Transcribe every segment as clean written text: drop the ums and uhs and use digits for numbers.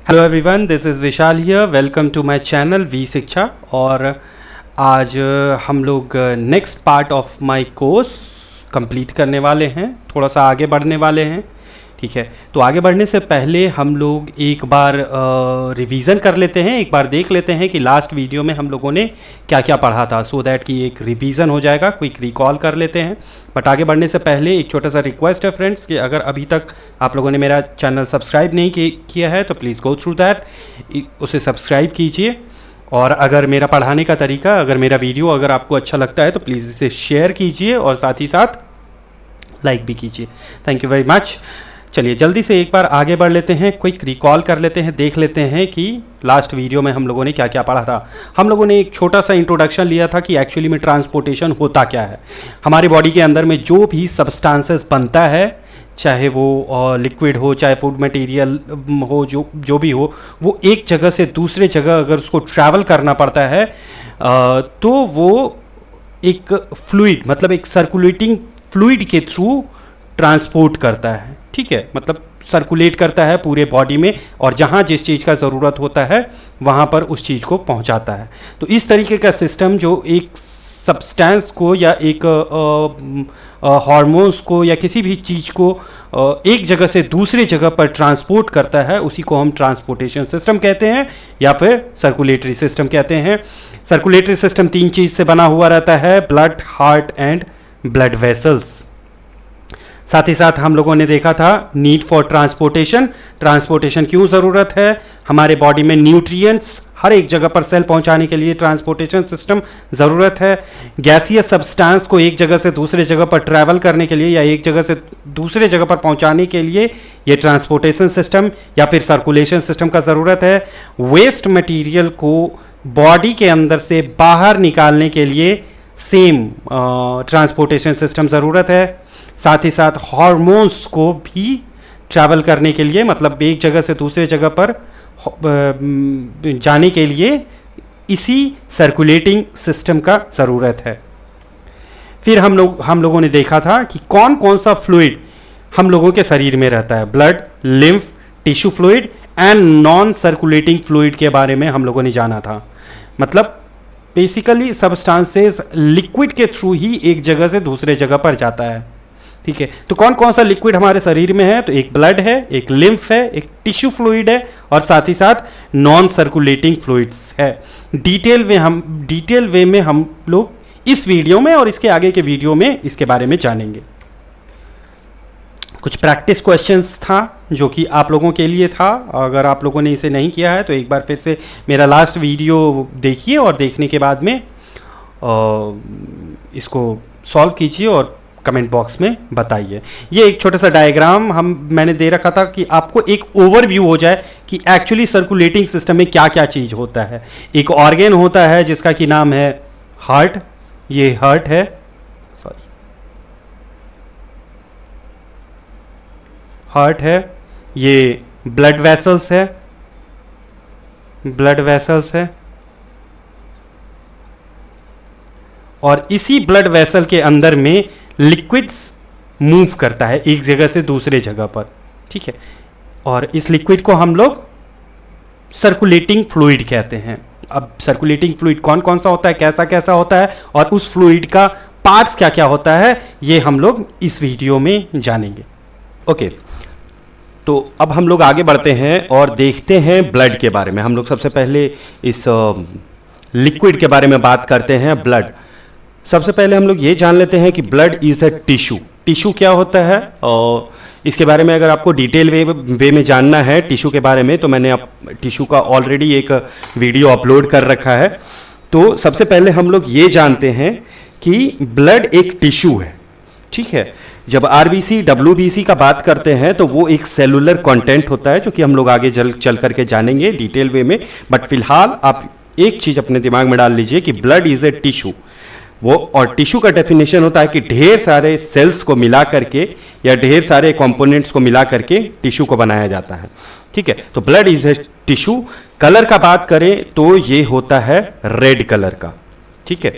Hello everyone, this is Vishal here. Welcome to my channel V Shiksha. और आज हम लोग next part of my course complete करने वाले हैं, थोड़ा सा आगे बढ़ने वाले हैं। ठीक है, तो आगे बढ़ने से पहले हम लोग एक बार रिवीज़न कर लेते हैं, एक बार देख लेते हैं कि लास्ट वीडियो में हम लोगों ने क्या क्या पढ़ा था, सो दैट कि एक रिवीज़न हो जाएगा, क्विक रिकॉल कर लेते हैं। बट आगे बढ़ने से पहले एक छोटा सा रिक्वेस्ट है फ्रेंड्स कि अगर अभी तक आप लोगों ने मेरा चैनल सब्सक्राइब नहीं किया है तो प्लीज़ गो थ्रू दैट, उसे सब्सक्राइब कीजिए। और अगर मेरा पढ़ाने का तरीका, अगर मेरा वीडियो अगर आपको अच्छा लगता है तो प्लीज़ इसे शेयर कीजिए और साथ ही साथ लाइक भी कीजिए। Thank you very much. चलिए जल्दी से एक बार आगे बढ़ लेते हैं, क्विक रिकॉल कर लेते हैं, देख लेते हैं कि लास्ट वीडियो में हम लोगों ने क्या क्या पढ़ा था। हम लोगों ने एक छोटा सा इंट्रोडक्शन लिया था कि एक्चुअली में ट्रांसपोर्टेशन होता क्या है। हमारी बॉडी के अंदर में जो भी सब्सटेंसेस बनता है, चाहे वो लिक्विड हो, चाहे फूड मटेरियल हो, जो भी हो, वो एक जगह से दूसरे जगह अगर उसको ट्रैवल करना पड़ता है तो वो एक फ्लूइड, मतलब एक सर्कुलेटिंग फ्लूइड के थ्रू ट्रांसपोर्ट करता है। ठीक है, मतलब सर्कुलेट करता है पूरे बॉडी में, और जहाँ जिस चीज़ का ज़रूरत होता है वहाँ पर उस चीज़ को पहुँचाता है। तो इस तरीके का सिस्टम जो एक सब्सटेंस को या एक हार्मोन्स को या किसी भी चीज़ को एक जगह से दूसरे जगह पर ट्रांसपोर्ट करता है, उसी को हम ट्रांसपोर्टेशन सिस्टम कहते हैं या फिर सर्कुलेटरी सिस्टम कहते हैं। सर्कुलेटरी सिस्टम तीन चीज़ से बना हुआ रहता है: blood, heart and blood vessels. साथ ही साथ हम लोगों ने देखा था नीड फॉर ट्रांसपोर्टेशन। ट्रांसपोर्टेशन क्यों ज़रूरत है? हमारे बॉडी में न्यूट्रिएंट्स हर एक जगह पर सेल पहुंचाने के लिए ट्रांसपोर्टेशन सिस्टम ज़रूरत है। गैसियस सब्सटेंस को एक जगह से दूसरे जगह पर ट्रैवल करने के लिए या एक जगह से दूसरे जगह पर पहुंचाने के लिए ये ट्रांसपोर्टेशन सिस्टम या फिर सर्कुलेशन सिस्टम का ज़रूरत है। वेस्ट मटीरियल को बॉडी के अंदर से बाहर निकालने के लिए सेम ट्रांसपोर्टेशन सिस्टम ज़रूरत है। साथ ही साथ हार्मोन्स को भी ट्रैवल करने के लिए, मतलब एक जगह से दूसरे जगह पर जाने के लिए इसी सर्कुलेटिंग सिस्टम का ज़रूरत है। फिर हम लोगों ने देखा था कि कौन कौन सा फ्लूइड हम लोगों के शरीर में रहता है। Blood, lymph, tissue fluid and non circulating fluid के बारे में हम लोगों ने जाना था। मतलब बेसिकली सब्सटेंसेस लिक्विड के थ्रू ही एक जगह से दूसरे जगह पर जाता है। ठीक है, तो कौन कौन सा लिक्विड हमारे शरीर में है? तो एक ब्लड है, एक लिम्फ है, एक टिश्यू फ्लूइड है और साथ ही साथ नॉन सर्कुलेटिंग फ्लूइड्स है। डिटेल वे में हम लोग इस वीडियो में और इसके आगे के वीडियो में इसके बारे में जानेंगे। कुछ प्रैक्टिस क्वेश्चंस था जो कि आप लोगों के लिए था। अगर आप लोगों ने इसे नहीं किया है तो एक बार फिर से मेरा लास्ट वीडियो देखिए और देखने के बाद में इसको सॉल्व कीजिए और कमेंट बॉक्स में बताइए। ये एक छोटा सा डायग्राम मैंने दे रखा था कि आपको एक ओवरव्यू हो जाए कि एक्चुअली सर्कुलेटिंग सिस्टम में क्या क्या चीज़ होता है। एक ऑर्गन होता है जिसका कि नाम है हार्ट। ये हार्ट है, सॉरी, हार्ट है। ये ब्लड वेसल्स है, ब्लड वेसल्स है। और इसी ब्लड वेसल के अंदर में लिक्विड्स मूव करता है एक जगह से दूसरे जगह पर। ठीक है, और इस लिक्विड को हम लोग सर्कुलेटिंग फ्लूइड कहते हैं। अब सर्कुलेटिंग फ्लूइड कौन कौन सा होता है, कैसा कैसा होता है और उस फ्लूइड का पार्ट्स क्या क्या होता है, ये हम लोग इस वीडियो में जानेंगे। ओके, तो अब हम लोग आगे बढ़ते हैं और देखते हैं ब्लड के बारे में। हम लोग सबसे पहले इस लिक्विड के बारे में बात करते हैं, ब्लड। सबसे पहले हम लोग ये जान लेते हैं कि blood is a tissue. Tissue क्या होता है और इसके बारे में अगर आपको डिटेल वे में जानना है टिश्यू के बारे में, तो मैंने टिश्यू का ऑलरेडी एक वीडियो अपलोड कर रखा है। तो सबसे पहले हम लोग ये जानते हैं कि ब्लड एक टिश्यू है। ठीक है, जब आरबीसी, डब्ल्यूबीसी का बात करते हैं तो वो एक सेलुलर कंटेंट होता है, जो कि हम लोग आगे चल करके जानेंगे डिटेल वे में। बट फिलहाल आप एक चीज़ अपने दिमाग में डाल लीजिए कि ब्लड इज़ ए टिश्यू। वो और टिश्यू का डेफिनेशन होता है कि ढेर सारे सेल्स को मिला करके या ढेर सारे कंपोनेंट्स को मिला करके टिश्यू को बनाया जाता है। ठीक है, तो blood is a tissue. Colour का बात करें तो ये होता है रेड कलर का। ठीक है,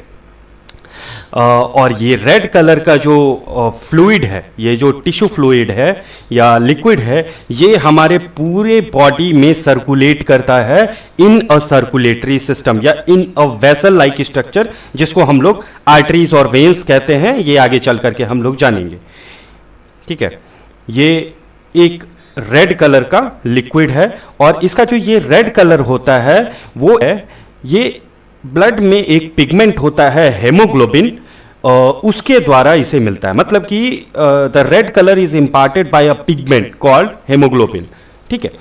और ये रेड कलर का जो फ्लूइड है, ये जो टिश्यू फ्लूइड है या लिक्विड है, ये हमारे पूरे बॉडी में सर्कुलेट करता है इन अ सर्कुलेटरी सिस्टम या इन अ वेसल लाइक स्ट्रक्चर, जिसको हम लोग आर्टरीज और वेन्स कहते हैं। ये आगे चल करके हम लोग जानेंगे। ठीक है, ये एक रेड कलर का लिक्विड है और इसका जो ये रेड कलर होता है वो है, ये ब्लड में एक पिगमेंट होता है हेमोग्लोबिन, उसके द्वारा इसे मिलता है। मतलब कि the red colour is imparted by a pigment called haemoglobin. ठीक है,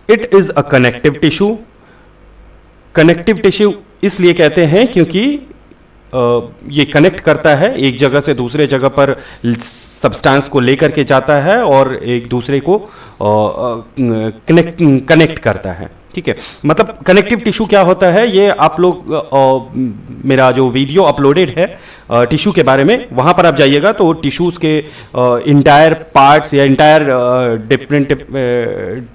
it is a connective tissue. Connective tissue इसलिए कहते हैं क्योंकि ये कनेक्ट करता है, एक जगह से दूसरे जगह पर सब्सटेंस को लेकर के जाता है और एक दूसरे को कनेक्ट करता है। ठीक है, मतलब कनेक्टिव टिश्यू क्या होता है, ये आप लोग मेरा जो वीडियो अपलोडेड है टिश्यू के बारे में, वहाँ पर आप जाइएगा तो टिश्यूज़ के इंटायर पार्ट्स या इंटायर डिफरेंट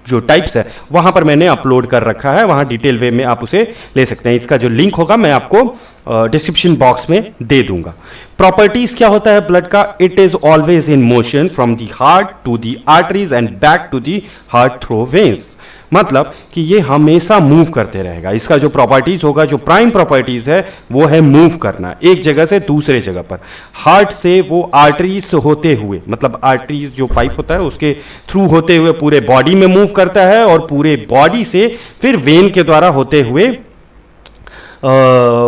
जो टाइप्स है वहाँ पर मैंने अपलोड कर रखा है, वहाँ डिटेल वे में आप उसे ले सकते हैं। इसका जो लिंक होगा मैं आपको डिस्क्रिप्शन बॉक्स में दे दूंगा। प्रॉपर्टीज क्या होता है ब्लड का, it is always in motion from the heart to the arteries and back to the heart through veins. मतलब कि ये हमेशा मूव करते रहेगा। इसका जो प्रॉपर्टीज होगा, जो प्राइम प्रॉपर्टीज है वो है मूव करना एक जगह से दूसरे जगह पर। हार्ट से वो आर्टरीज होते हुए, मतलब आर्टरीज जो पाइप होता है उसके थ्रू होते हुए पूरे बॉडी में मूव करता है और पूरे बॉडी से फिर वेन के द्वारा होते हुए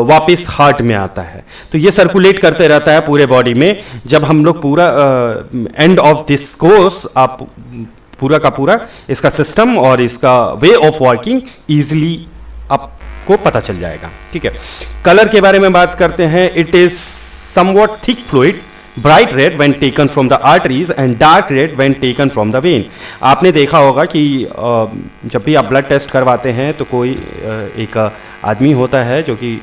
वापस हार्ट में आता है। तो ये सर्कुलेट करते रहता है पूरे बॉडी में। जब हम लोग पूरा एंड ऑफ दिस कोर्स आप पूरा का पूरा इसका सिस्टम और इसका वे ऑफ वर्किंग इजीली आपको पता चल जाएगा। ठीक है, कलर के बारे में बात करते हैं। It is somewhat thick fluid, bright red when taken from the arteries and dark red when taken from the when. आपने देखा होगा कि जब भी आप ब्लड टेस्ट करवाते हैं तो कोई एक आदमी होता है जो कि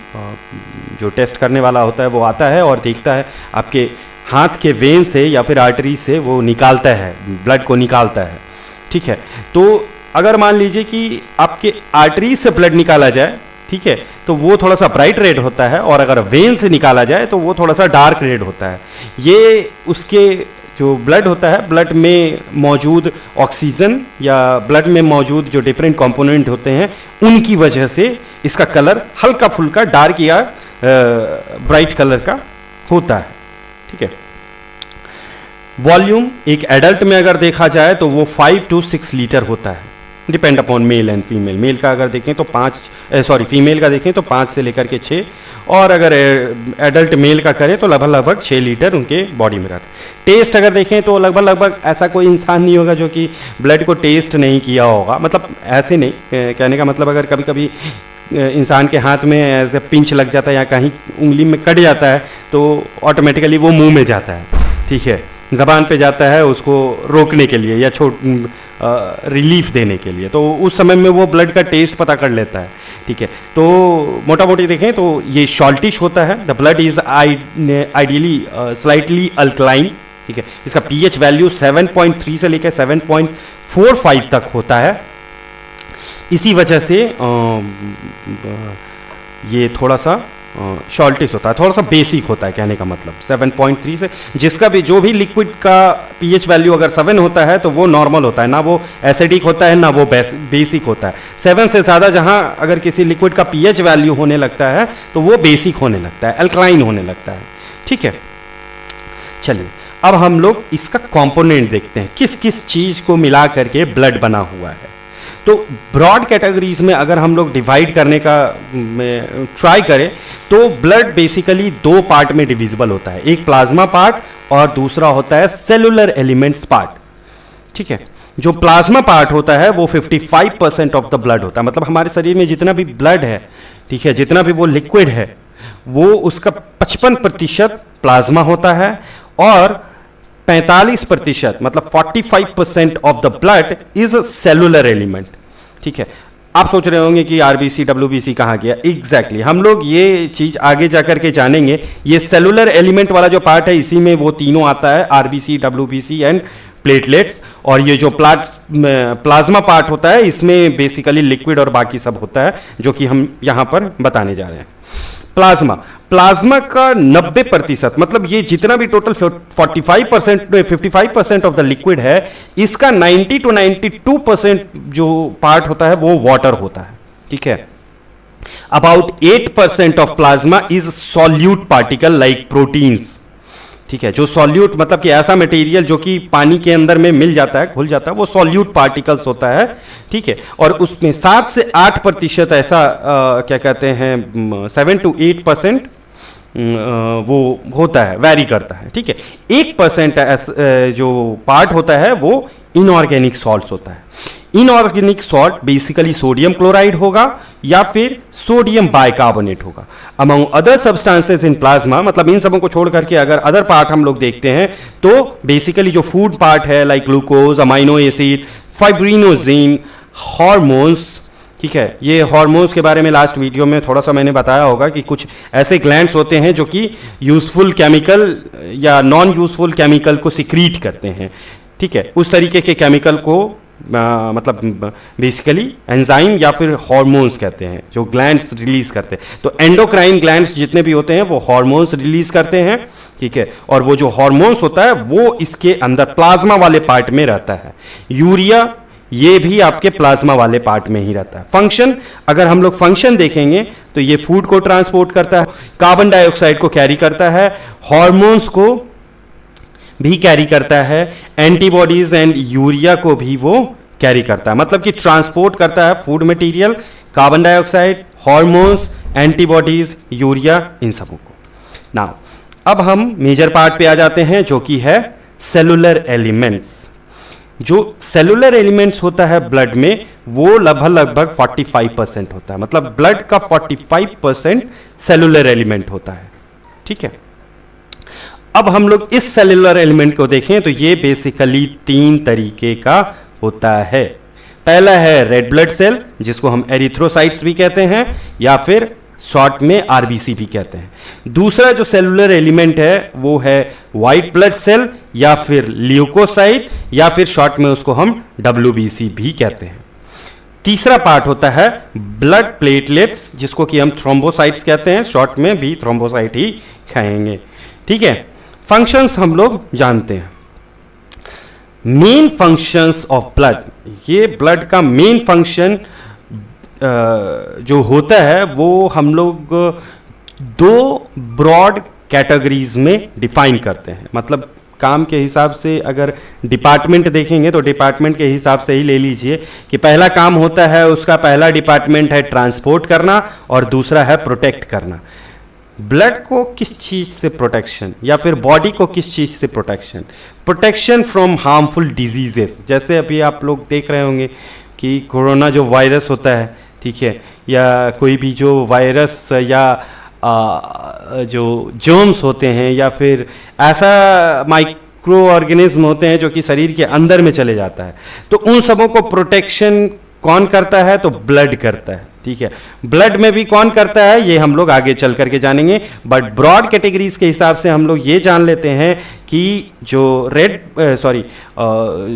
जो टेस्ट करने वाला होता है, वो आता है और देखता है आपके हाथ के वेन से या फिर आर्टरी से, वो निकालता है, ब्लड को निकालता है। ठीक है, तो अगर मान लीजिए कि आपके आर्टरी से ब्लड निकाला जाए, ठीक है, तो वो थोड़ा सा ब्राइट रेड होता है और अगर वेन से निकाला जाए तो वो थोड़ा सा डार्क रेड होता है। ये उसके जो ब्लड होता है, ब्लड में मौजूद ऑक्सीजन या ब्लड में मौजूद जो डिफरेंट कंपोनेंट होते हैं उनकी वजह से इसका कलर हल्का फुल्का डार्क या ब्राइट कलर का होता है। ठीक है, वॉल्यूम एक एडल्ट में अगर देखा जाए तो वो 5 to 6 लीटर होता है, depend upon male and female. Male का अगर देखें तो फीमेल का देखें तो 5 से लेकर के 6, और अगर एडल्ट मेल का करें तो लगभग 6 लीटर उनके बॉडी में रहता है। टेस्ट अगर देखें तो लगभग ऐसा कोई इंसान नहीं होगा जो कि ब्लड को टेस्ट नहीं किया होगा। मतलब ऐसे नहीं, कहने का मतलब अगर कभी कभी इंसान के हाथ में ऐसे पिंच लग जाता है या कहीं उंगली में कट जाता है तो ऑटोमेटिकली वो मुंह में जाता है। ठीक है, ज़बान पे जाता है उसको रोकने के लिए या रिलीफ देने के लिए, तो उस समय में वो ब्लड का टेस्ट पता कर लेता है। ठीक है, तो मोटा मोटी देखें तो ये सॉल्टिश होता है। The blood is ideally slightly alkaline. ठीक है, इसका पीएच वैल्यू 7.3 से लेकर 7.45 तक होता है। इसी वजह से ये थोड़ा सा शॉर्टिश होता है, थोड़ा सा बेसिक होता है, कहने का मतलब 7.3 से। जिसका भी जो भी लिक्विड का पीएच वैल्यू अगर 7 होता है तो वो नॉर्मल होता है, ना वो एसिडिक होता है ना वो बेसिक होता है। 7 से ज़्यादा जहाँ अगर किसी लिक्विड का पीएच वैल्यू होने लगता है तो वो बेसिक होने लगता है, अल्कलाइन होने लगता है। ठीक है, चलिए अब हम लोग इसका कंपोनेंट देखते हैं, किस किस चीज़ को मिला करके ब्लड बना हुआ है। तो ब्रॉड कैटेगरीज में अगर हम लोग डिवाइड करने का ट्राई करें तो ब्लड बेसिकली 2 पार्ट में डिविजिबल होता है, एक प्लाज्मा पार्ट और दूसरा होता है सेलुलर एलिमेंट्स पार्ट। ठीक है, जो प्लाज्मा पार्ट होता है वो 55% ऑफ द ब्लड होता है। मतलब हमारे शरीर में जितना भी ब्लड है, ठीक है, जितना भी वो लिक्विड है वो उसका 55% प्लाज्मा होता है और 45% मतलब 45% of the blood is cellular element. ठीक है, आप सोच रहे होंगे कि आरबीसी डब्ल्यूबीसी कहाँ गया। एग्जैक्टली हम लोग ये चीज़ आगे जाकर के जानेंगे। ये सेलुलर एलिमेंट वाला जो पार्ट है इसी में वो तीनों आता है, आरबीसी डब्ल्यूबीसी एंड प्लेटलेट्स। और ये जो प्लाज्मा पार्ट होता है इसमें बेसिकली लिक्विड और बाकी सब होता है, जो कि हम यहाँ पर बताने जा रहे हैं। प्लाज्मा का 90%, मतलब ये जितना भी टोटल 55% ऑफ द लिक्विड है, इसका 90 to 92% जो पार्ट होता है वो वाटर होता है। ठीक है, about 8% of plasma is solute particle like proteins. ठीक है, जो सॉल्यूट मतलब कि ऐसा मटेरियल जो कि पानी के अंदर में मिल जाता है, घुल जाता है, वो सॉल्यूट पार्टिकल्स होता है। ठीक है, और उसमें 7 से 8% ऐसा क्या कहते हैं 7 to 8% वो होता है, वैरी करता है। ठीक है, 1% जो पार्ट होता है वो इनऑर्गेनिक सॉल्ट्स होता है। Inorganic salt basically sodium chloride होगा या फिर सोडियम बाइकार्बोनेट होगा। Among other substances in plasma, मतलब इन सबों को छोड़ करके अगर अदर पार्ट हम लोग देखते हैं तो बेसिकली जो फूड पार्ट है like glucose, amino acid, fibrinogen, hormones. ठीक है, ये हार्मोन्स के बारे में लास्ट वीडियो में थोड़ा सा मैंने बताया होगा कि कुछ ऐसे ग्लैंड्स होते हैं जो कि यूजफुल केमिकल या नॉन यूजफुल केमिकल को सिक्रीट करते हैं। ठीक है, उस तरीके के केमिकल को मतलब बेसिकली एंजाइम या फिर हार्मोन्स कहते हैं जो ग्लैंड्स रिलीज करते हैं। तो एंडोक्राइन ग्लैंड्स जितने भी होते हैं वो हार्मोन्स रिलीज करते हैं। ठीक है, और वो जो हार्मोन्स होता है वो इसके अंदर प्लाज्मा वाले पार्ट में रहता है। यूरिया ये भी आपके प्लाज्मा वाले पार्ट में ही रहता है। फंक्शन, अगर हम लोग फंक्शन देखेंगे तो ये फूड को ट्रांसपोर्ट करता है, कार्बन डाइऑक्साइड को कैरी करता है, हार्मोन्स को भी कैरी करता है, एंटीबॉडीज एंड यूरिया को भी वो कैरी करता है, मतलब कि ट्रांसपोर्ट करता है food material, carbon dioxide, hormones, antibodies, urea, इन सबों को। नाउ अब हम मेजर पार्ट पे आ जाते हैं जो कि है सेलुलर एलिमेंट्स। जो सेलुलर एलिमेंट्स होता है ब्लड में वो लगभग 45% होता है, मतलब ब्लड का 45% सेलुलर एलिमेंट होता है। ठीक है, अब हम लोग इस सेलुलर एलिमेंट को देखें तो ये बेसिकली 3 तरीके का होता है। पहला है रेड ब्लड सेल जिसको हम एरिथ्रोसाइट्स भी कहते हैं या फिर शॉर्ट में आरबीसी भी कहते हैं। दूसरा जो सेलुलर एलिमेंट है वो है व्हाइट ब्लड सेल या फिर ल्यूकोसाइट या फिर शॉर्ट में उसको हम डब्ल्यूबीसी भी कहते हैं। तीसरा पार्ट होता है ब्लड प्लेटलेट्स जिसको कि हम थ्रोम्बोसाइट्स कहते हैं, शॉर्ट में भी थ्रोम्बोसाइट ही कहेंगे। ठीक है, फंक्शंस हम लोग जानते हैं। मेन फंक्शंस ऑफ ब्लड, ये ब्लड का मेन फंक्शन जो होता है वो हम लोग 2 ब्रॉड कैटेगरीज में डिफाइन करते हैं। मतलब काम के हिसाब से अगर डिपार्टमेंट देखेंगे तो डिपार्टमेंट के हिसाब से ही ले लीजिए कि पहला काम होता है उसका पहला डिपार्टमेंट है ट्रांसपोर्ट करना और दूसरा है प्रोटेक्ट करना। ब्लड को किस चीज़ से प्रोटेक्शन या फिर बॉडी को किस चीज़ से protection? Protection from harmful diseases. जैसे अभी आप लोग देख रहे होंगे कि कोरोना जो वायरस होता है, ठीक है, या कोई भी जो वायरस या जो जर्म्स होते हैं या फिर ऐसा माइक्रो ऑर्गेनिज्म होते हैं जो कि शरीर के अंदर में चले जाता है, तो उन सबों को प्रोटेक्शन कौन करता है? तो ब्लड करता है। ठीक है, ब्लड में भी कौन करता है ये हम लोग आगे चल करके जानेंगे, बट ब्रॉड कैटेगरीज के हिसाब से हम लोग ये जान लेते हैं कि जो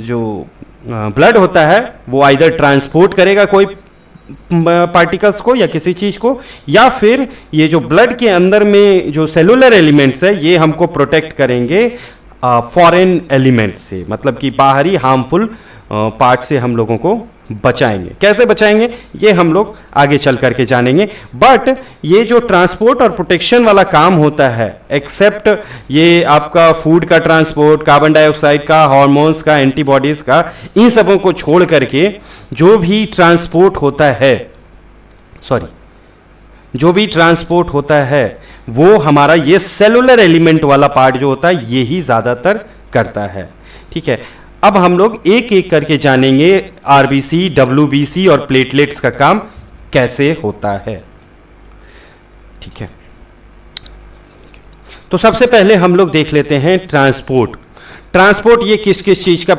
जो ब्लड होता है वो आइदर ट्रांसपोर्ट करेगा कोई पार्टिकल्स को या किसी चीज़ को, या फिर ये जो ब्लड के अंदर में जो सेलुलर एलिमेंट्स है ये हमको प्रोटेक्ट करेंगे फॉरेन एलिमेंट से, मतलब कि बाहरी हार्मफुल पार्ट से हम लोगों को बचाएंगे। कैसे बचाएंगे ये हम लोग आगे चल करके जानेंगे। बट ये जो ट्रांसपोर्ट और प्रोटेक्शन वाला काम होता है, एक्सेप्ट ये आपका फूड का ट्रांसपोर्ट, कार्बन डाइऑक्साइड का, हार्मोन्स का, एंटीबॉडीज का, इन सबों को छोड़ करके जो भी ट्रांसपोर्ट होता है वो हमारा ये सेलुलर एलिमेंट वाला पार्ट जो होता है ये ही ज्यादातर करता है। ठीक है, अब हम लोग एक एक करके जानेंगे आरबीसी, डब्ल्यूबीसी और प्लेटलेट्स का काम कैसे होता है। ठीक है, तो सबसे पहले हम लोग देख लेते हैं ट्रांसपोर्ट ये किस किस चीज का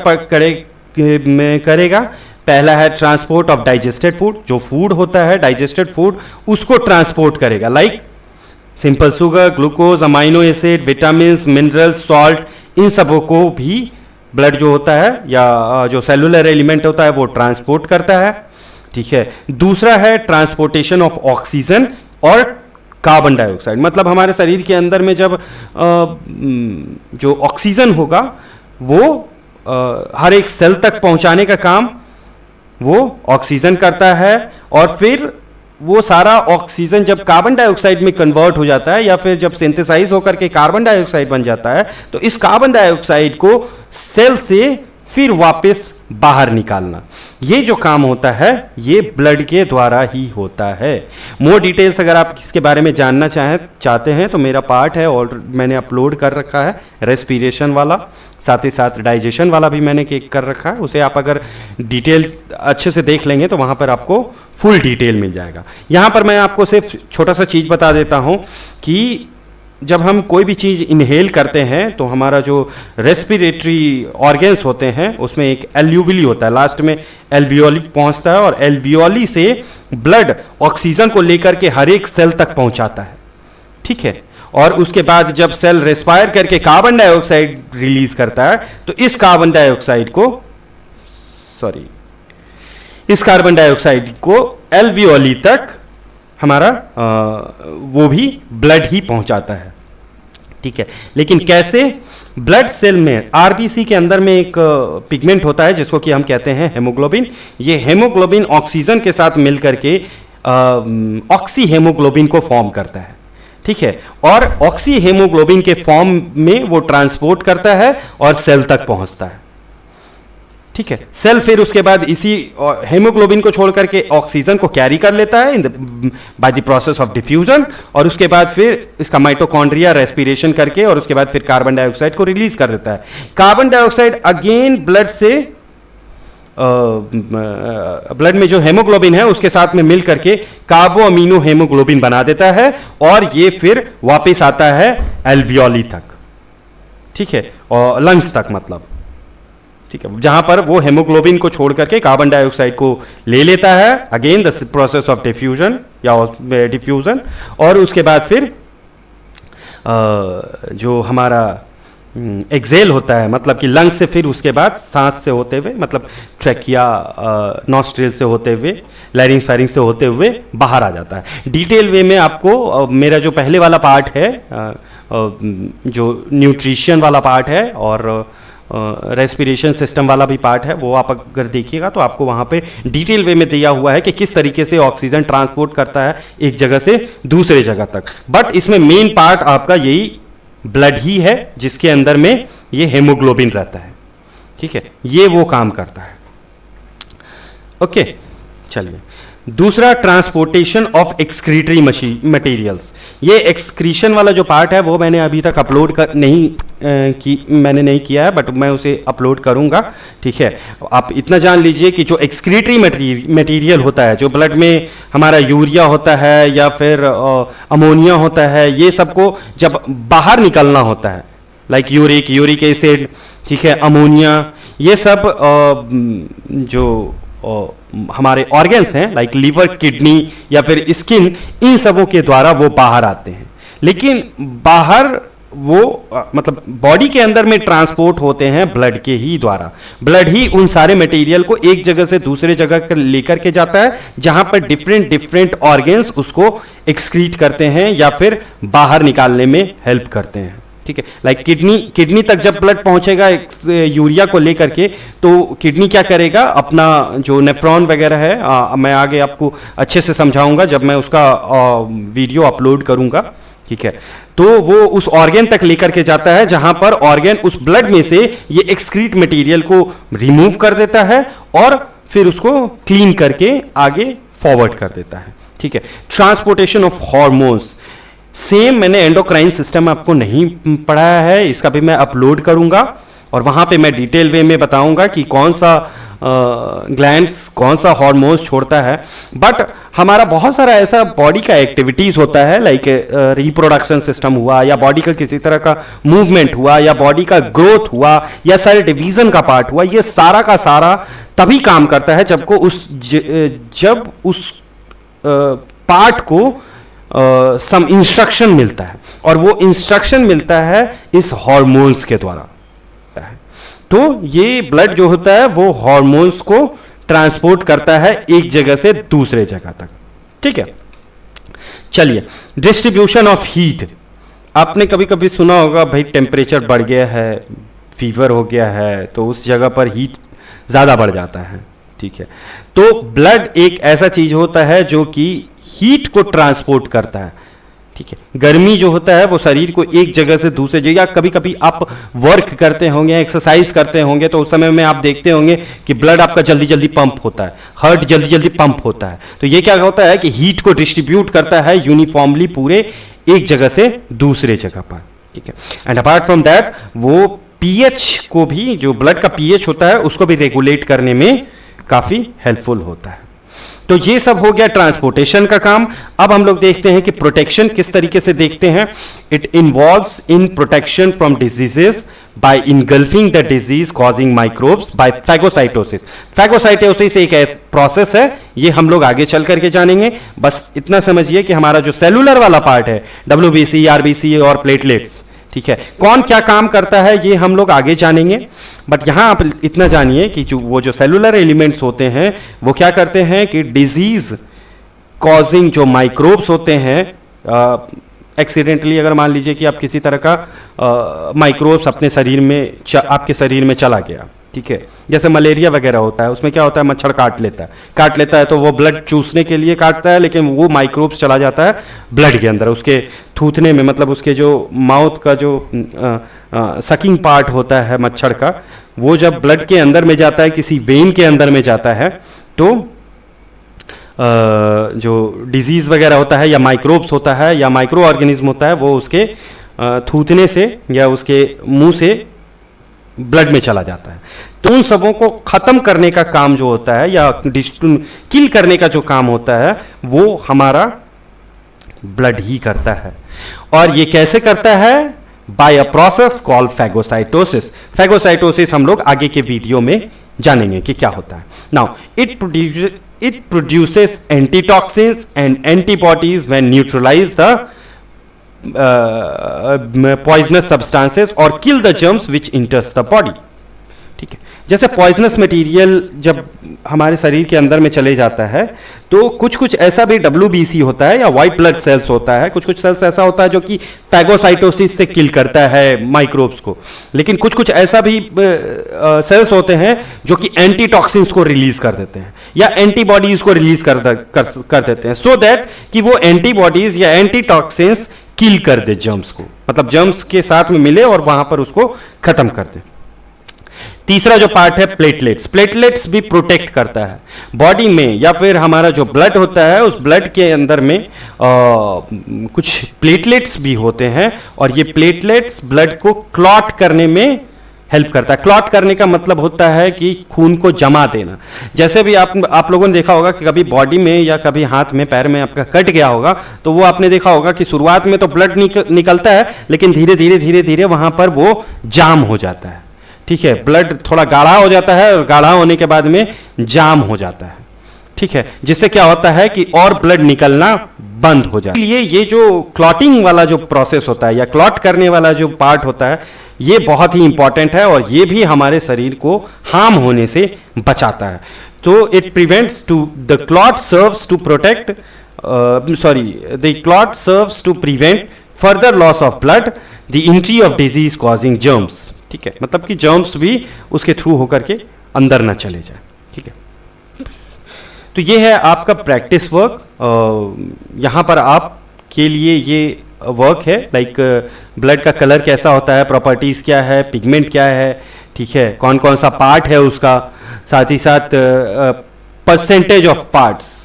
करेगा। पहला है ट्रांसपोर्ट ऑफ डाइजेस्टेड फूड, जो फूड होता है डाइजेस्टेड फूड उसको ट्रांसपोर्ट करेगा, like simple sugar, glucose, amino acid, vitamin, minerals, salt, इन सबों को भी ब्लड जो होता है या जो सेलुलर एलिमेंट होता है वो ट्रांसपोर्ट करता है। ठीक है, दूसरा है ट्रांसपोर्टेशन ऑफ ऑक्सीजन और कार्बन डाइऑक्साइड। मतलब हमारे शरीर के अंदर में जब जो ऑक्सीजन होगा वो हर एक सेल तक पहुंचाने का काम वो ऑक्सीजन करता है, और फिर वो सारा ऑक्सीजन जब कार्बन डाइऑक्साइड में कन्वर्ट हो जाता है या फिर जब सिंथेसाइज होकर के कार्बन डाइऑक्साइड बन जाता है, तो इस कार्बन डाइऑक्साइड को सेल से फिर वापस बाहर निकालना, ये जो काम होता है ये ब्लड के द्वारा ही होता है। मोर डिटेल्स अगर आप इसके बारे में जानना चाहते हैं तो मेरा पार्ट है और मैंने अपलोड कर रखा है रेस्पिरेशन वाला, साथ ही साथ डाइजेशन वाला भी मैंने कर रखा है। उसे आप अगर डिटेल्स अच्छे से देख लेंगे तो वहाँ पर आपको फुल डिटेल मिल जाएगा। यहाँ पर मैं आपको सिर्फ छोटा सा चीज़ बता देता हूँ कि जब हम कोई भी चीज़ इनहेल करते हैं तो हमारा जो रेस्पिरेटरी ऑर्गन्स होते हैं उसमें एक एल्यूविली होता है, लास्ट में एल्वियोली पहुंचता है, और एल्वियोली से ब्लड ऑक्सीजन को लेकर के हर एक सेल तक पहुंचाता है, ठीक है। और उसके बाद जब सेल रेस्पायर करके कार्बन डाइऑक्साइड रिलीज करता है तो इस कार्बन डाइऑक्साइड को एल्वियोली तक हमारा वो भी ब्लड ही पहुंचाता है, ठीक है। लेकिन कैसे? ब्लड सेल में आरबीसी के अंदर में एक पिगमेंट होता है जिसको कि हम कहते हैं हेमोग्लोबिन। ये हेमोग्लोबिन ऑक्सीजन के साथ मिलकर के ऑक्सी हेमोग्लोबिन को फॉर्म करता है, ठीक है। और ऑक्सी हेमोग्लोबिन के फॉर्म में वो ट्रांसपोर्ट करता है और सेल तक पहुंचता है, ठीक है। सेल फिर उसके बाद इसी हेमोग्लोबिन को छोड़ करके ऑक्सीजन को कैरी कर लेता है by the process of diffusion, और उसके बाद फिर इसका माइटोकॉन्ड्रिया रेस्पिरेशन करके और उसके बाद फिर कार्बन डाइऑक्साइड को रिलीज कर देता है। कार्बन डाइऑक्साइड अगेन ब्लड में जो हेमोग्लोबिन है उसके साथ में मिल करके कार्बो अमीनो हेमोग्लोबिन बना देता है, और ये फिर वापस आता है एल्वियोली तक, ठीक है, और लंग्स तक, मतलब, ठीक है, जहां पर वो हेमोग्लोबिन को छोड़ करके कार्बन डाइऑक्साइड को ले लेता है, again the process of diffusion या डिफ्यूजन, और उसके बाद फिर जो हमारा एक्सेल होता है, मतलब कि लंग से फिर उसके बाद सांस से होते हुए, मतलब ट्रैकिया नॉस्ट्रिल से होते हुए लैरिंग्स फायरिंग से होते हुए बाहर आ जाता है। डिटेल वे में आपको मेरा जो पहले वाला पार्ट है जो न्यूट्रिशन वाला पार्ट है और रेस्पिरेशन सिस्टम वाला भी पार्ट है, वो आप अगर देखिएगा तो आपको वहाँ पे डिटेल वे में दिया हुआ है कि किस तरीके से ऑक्सीजन ट्रांसपोर्ट करता है एक जगह से दूसरे जगह तक। बट इसमें मेन पार्ट आपका यही ब्लड ही है जिसके अंदर में ये हेमोग्लोबिन रहता है, ठीक है, ये वो काम करता है। ओके, चलिए दूसरा, ट्रांसपोर्टेशन ऑफ एक्सक्रीटरी मटेरियल्स। ये एक्सक्रीशन वाला जो पार्ट है वो मैंने अभी तक अपलोड मैंने नहीं किया है, बट मैं उसे अपलोड करूंगा, ठीक है। आप इतना जान लीजिए कि जो एक्सक्रीटरी मटेरियल होता है, जो ब्लड में हमारा यूरिया होता है या फिर अमोनिया होता है, ये सबको जब बाहर निकलना होता है, लाइक यूरिक एसिड, ठीक है, अमोनिया, ये सब जो हमारे ऑर्गन्स हैं लाइक लीवर, किडनी या फिर स्किन, इन सबों के द्वारा वो बाहर आते हैं। लेकिन बाहर वो मतलब बॉडी के अंदर में ट्रांसपोर्ट होते हैं ब्लड के ही द्वारा। ब्लड ही उन सारे मटेरियल को एक जगह से दूसरे जगह लेकर के जाता है, जहां पर डिफरेंट ऑर्गन्स उसको एक्सक्रीट करते हैं या फिर बाहर निकालने में हेल्प करते हैं, ठीक है। लाइक किडनी तक जब ब्लड पहुंचेगा यूरिया को लेकर के, तो किडनी क्या करेगा, अपना जो नेफ्रॉन वगैरह है, मैं आगे आपको अच्छे से समझाऊंगा जब मैं उसका वीडियो अपलोड करूंगा, ठीक है। तो वो उस ऑर्गन तक लेकर के जाता है जहां पर ऑर्गन उस ब्लड में से ये एक्सक्रीट मटेरियल को रिमूव कर देता है और फिर उसको क्लीन करके आगे फॉरवर्ड कर देता है, ठीक है। ट्रांसपोर्टेशन ऑफ हार्मोन्स, सेम मैंने एंडोक्राइन सिस्टम आपको नहीं पढ़ाया है, इसका भी मैं अपलोड करूंगा और वहां पे मैं डिटेल वे में बताऊंगा कि कौन सा ग्लैंड्स कौन सा हार्मोन्स छोड़ता है। बट हमारा बहुत सारा ऐसा बॉडी का एक्टिविटीज होता है, लाइक रिप्रोडक्शन सिस्टम हुआ या बॉडी का किसी तरह का मूवमेंट हुआ या बॉडी का ग्रोथ हुआ या सेल डिवीजन का पार्ट हुआ, ये सारा का सारा तभी काम करता है जब उस पार्ट को सम इंस्ट्रक्शन मिलता है, और वो इंस्ट्रक्शन मिलता है इस हार्मोन्स के द्वारा। तो ये ब्लड जो होता है वो हार्मोन्स को ट्रांसपोर्ट करता है एक जगह से दूसरे जगह तक, ठीक है। चलिए, डिस्ट्रीब्यूशन ऑफ हीट। आपने कभी कभी सुना होगा भाई टेम्परेचर बढ़ गया है, फीवर हो गया है, तो उस जगह पर हीट ज़्यादा बढ़ जाता है। ठीक है, तो ब्लड एक ऐसा चीज होता है जो कि हीट को ट्रांसपोर्ट करता है। ठीक है, गर्मी जो होता है वो शरीर को एक जगह से दूसरे जगह, या कभी कभी आप वर्क करते होंगे, एक्सरसाइज करते होंगे, तो उस समय में आप देखते होंगे कि ब्लड आपका जल्दी जल्दी पंप होता है, हार्ट जल्दी जल्दी पंप होता है। तो ये क्या होता है कि हीट को डिस्ट्रीब्यूट करता है यूनिफॉर्मली पूरे एक जगह से दूसरे जगह पर। ठीक है, एंड अपार्ट फ्रॉम दैट वो पीएच को भी, जो ब्लड का पीएच होता है उसको भी रेगुलेट करने में काफी हेल्पफुल होता है। तो ये सब हो गया ट्रांसपोर्टेशन का काम। अब हम लोग देखते हैं कि प्रोटेक्शन किस तरीके से देखते हैं। It involves in protection from diseases by engulfing the disease causing microbes by phagocytosis. Phagocytosis एक प्रोसेस है, ये हम लोग आगे चल करके जानेंगे। बस इतना समझिए कि हमारा जो सेलुलर वाला पार्ट है, डब्ल्यूबीसी, आरबीसी और प्लेटलेट्स, ठीक है, कौन क्या काम करता है ये हम लोग आगे जानेंगे। बट यहां आप इतना जानिए कि जो सेलुलर एलिमेंट्स होते हैं वो क्या करते हैं कि डिजीज कॉजिंग जो माइक्रोब्स होते हैं, एक्सीडेंटली अगर मान लीजिए कि आप किसी तरह का माइक्रोब्स अपने शरीर में आपके शरीर में चला गया, ठीक है, जैसे मलेरिया वगैरह होता है, उसमें क्या होता है, मच्छर काट लेता है तो वो ब्लड चूसने के लिए काटता है, लेकिन वो माइक्रोब्स चला जाता है ब्लड के अंदर, उसके थूथने में, मतलब उसके जो माउथ का जो सकिंग पार्ट होता है मच्छर का, वो जब ब्लड के अंदर में जाता है, किसी वेन के अंदर में जाता है, तो जो डिजीज वगैरह होता है या माइक्रोब्स होता है या माइक्रो ऑर्गेनिज्म होता है, वो उसके थूथने से या उसके मुंह से ब्लड में चला जाता है। तो उन सबों को खत्म करने का काम जो होता है या किल करने का जो काम होता है वो हमारा ब्लड ही करता है। और ये कैसे करता है? By a process called phagocytosis. Phagocytosis हम लोग आगे के वीडियो में जानेंगे कि क्या होता है। Now it produces antitoxins and antibodies when neutralize the poisonous substances और kill the germs which enters the body. ठीक है, जैसे पॉइजनस मटेरियल जब हमारे शरीर के अंदर में चले जाता है तो कुछ कुछ ऐसा भी WBC होता है या व्हाइट ब्लड सेल्स होता है, कुछ कुछ सेल्स ऐसा होता है जो कि फैगोसाइटोसिस से किल करता है माइक्रोब्स को, लेकिन कुछ कुछ ऐसा भी सेल्स होते हैं जो कि एंटीटॉक्सिन्स को रिलीज कर देते हैं या एंटीबॉडीज को रिलीज कर देते हैं, सो दैट कि वो एंटीबॉडीज या एंटीटॉक्सिन्स किल कर दे जर्म्स को, मतलब जर्म्स के साथ में मिले और वहां पर उसको खत्म कर दे। तीसरा जो पार्ट है प्लेटलेट्स, प्लेटलेट्स भी प्रोटेक्ट करता है बॉडी में, या फिर हमारा जो ब्लड होता है उस ब्लड के अंदर में कुछ प्लेटलेट्स भी होते हैं और ये प्लेटलेट्स ब्लड को क्लॉट करने में हेल्प करता है। क्लॉट करने का मतलब होता है कि खून को जमा देना। जैसे भी आप लोगों ने देखा होगा कि कभी बॉडी में या कभी हाथ में पैर में आपका कट गया होगा तो वो आपने देखा होगा कि शुरुआत में तो ब्लड निकलता है, लेकिन धीरे धीरे वहां पर वो जाम हो जाता है। ठीक है, ब्लड थोड़ा गाढ़ा हो जाता है और गाढ़ा होने के बाद में जाम हो जाता है। ठीक है, जिससे क्या होता है कि और ब्लड निकलना बंद हो जाता है। इसलिए ये जो क्लॉटिंग वाला जो प्रोसेस होता है या क्लॉट करने वाला जो पार्ट होता है ये बहुत ही इंपॉर्टेंट है और ये भी हमारे शरीर को हार्म होने से बचाता है। तो it prevents to the clot serves to protect the clot serves to prevent further loss of blood, the entry of disease causing germs. ठीक है, मतलब कि जर्म्स भी उसके थ्रू होकर के अंदर ना चले जाए। ठीक है, तो ये है आपका प्रैक्टिस वर्क। यहाँ पर आपके लिए ये वर्क है, लाइक ब्लड का कलर कैसा होता है, प्रॉपर्टीज क्या है, पिगमेंट क्या है, ठीक है, कौन कौन सा पार्ट है उसका, साथ ही साथ परसेंटेज ऑफ पार्ट्स।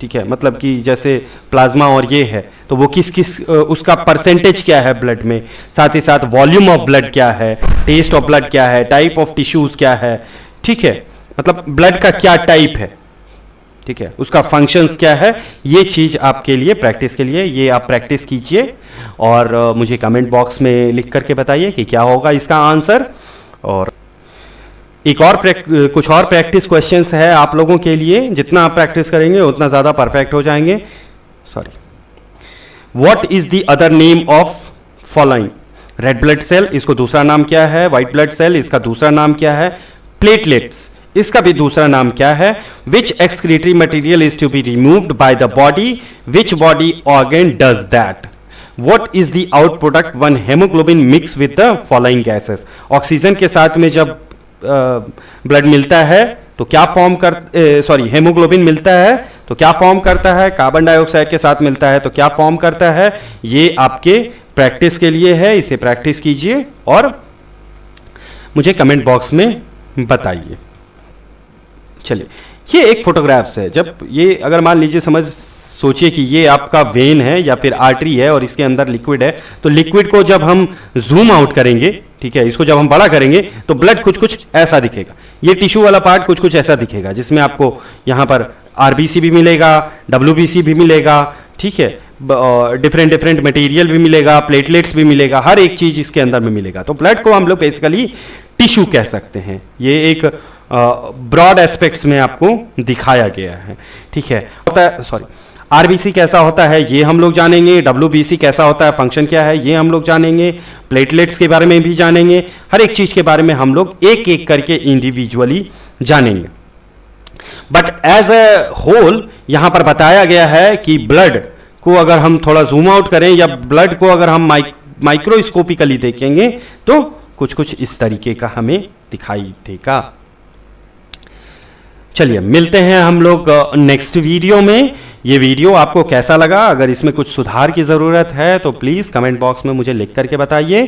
ठीक है, मतलब कि जैसे प्लाज्मा और ये है तो वो किस किस उसका परसेंटेज क्या है ब्लड में, साथ ही साथ वॉल्यूम ऑफ ब्लड क्या है, टेस्ट ऑफ ब्लड क्या है, टाइप ऑफ टिश्यूज क्या है। ठीक है, मतलब ब्लड का क्या टाइप है, ठीक है, उसका फंक्शंस क्या है, ये चीज आपके लिए प्रैक्टिस के लिए ये आप प्रैक्टिस कीजिए और मुझे कमेंट बॉक्स में लिख करके बताइए कि क्या होगा इसका आंसर। और एक और कुछ और प्रैक्टिस क्वेश्चंस है आप लोगों के लिए, जितना आप प्रैक्टिस करेंगे उतना ज़्यादा परफेक्ट हो जाएंगे। Sorry, what is the other name of following? Red blood cell, इसको दूसरा नाम क्या है? व्हाइट ब्लड सेल, इसका दूसरा नाम क्या है? प्लेटलेट्स, इसका भी दूसरा नाम क्या है? Which excretory material is to be removed by the body, which body organ does that, what is the out product one haemoglobin mix with the following gases. Oxygen के साथ में जब ब्लड मिलता है तो क्या फॉर्म कर हेमोग्लोबिन मिलता है तो क्या फॉर्म करता है, कार्बन डाइऑक्साइड के साथ मिलता है तो क्या फॉर्म करता है। ये आपके प्रैक्टिस के लिए है, इसे प्रैक्टिस कीजिए और मुझे कमेंट बॉक्स में बताइए। चलिए, ये एक फोटोग्राफ्स है। जब ये अगर मान लीजिए सोचिए कि ये आपका वेन है या फिर आर्टरी है और इसके अंदर लिक्विड है, तो लिक्विड को जब हम जूम आउट करेंगे, ठीक है, इसको जब हम बड़ा करेंगे तो ब्लड कुछ कुछ ऐसा दिखेगा। ये टिश्यू वाला पार्ट कुछ कुछ ऐसा दिखेगा, जिसमें आपको यहाँ पर आरबीसी भी मिलेगा, डब्ल्यूबीसी भी मिलेगा, ठीक है, डिफरेंट डिफरेंट मटेरियल भी मिलेगा, प्लेटलेट्स भी मिलेगा, हर एक चीज इसके अंदर में मिलेगा। तो ब्लड को हम लोग बेसिकली टिश्यू कह सकते हैं। ये एक ब्रॉड एस्पेक्ट्स में आपको दिखाया गया है, ठीक है। आरबीसी कैसा होता है ये हम लोग जानेंगे, डब्ल्यूबीसी कैसा होता है, फंक्शन क्या है ये हम लोग जानेंगे, प्लेटलेट्स के बारे में भी जानेंगे, हर एक चीज के बारे में हम लोग एक एक करके इंडिविजुअली जानेंगे। बट एज ए होल यहां पर बताया गया है कि ब्लड को अगर हम थोड़ा जूम आउट करें या ब्लड को अगर हम माइक्रोस्कोपिकली देखेंगे तो कुछ कुछ इस तरीके का हमें दिखाई देगा। चलिए, मिलते हैं हम लोग नेक्स्ट वीडियो में। ये वीडियो आपको कैसा लगा? अगर इसमें कुछ सुधार की ज़रूरत है तो प्लीज़ कमेंट बॉक्स में मुझे लिख करके बताइए।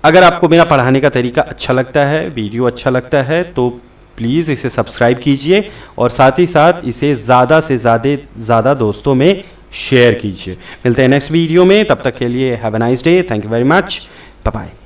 अगर आपको मेरा पढ़ाने का तरीका अच्छा लगता है, वीडियो अच्छा लगता है, तो प्लीज़ इसे सब्सक्राइब कीजिए और साथ ही साथ इसे ज़्यादा से ज़्यादा दोस्तों में शेयर कीजिए। मिलते हैं नेक्स्ट वीडियो में, तब तक के लिए have a nice day, thank you very much, bye bye.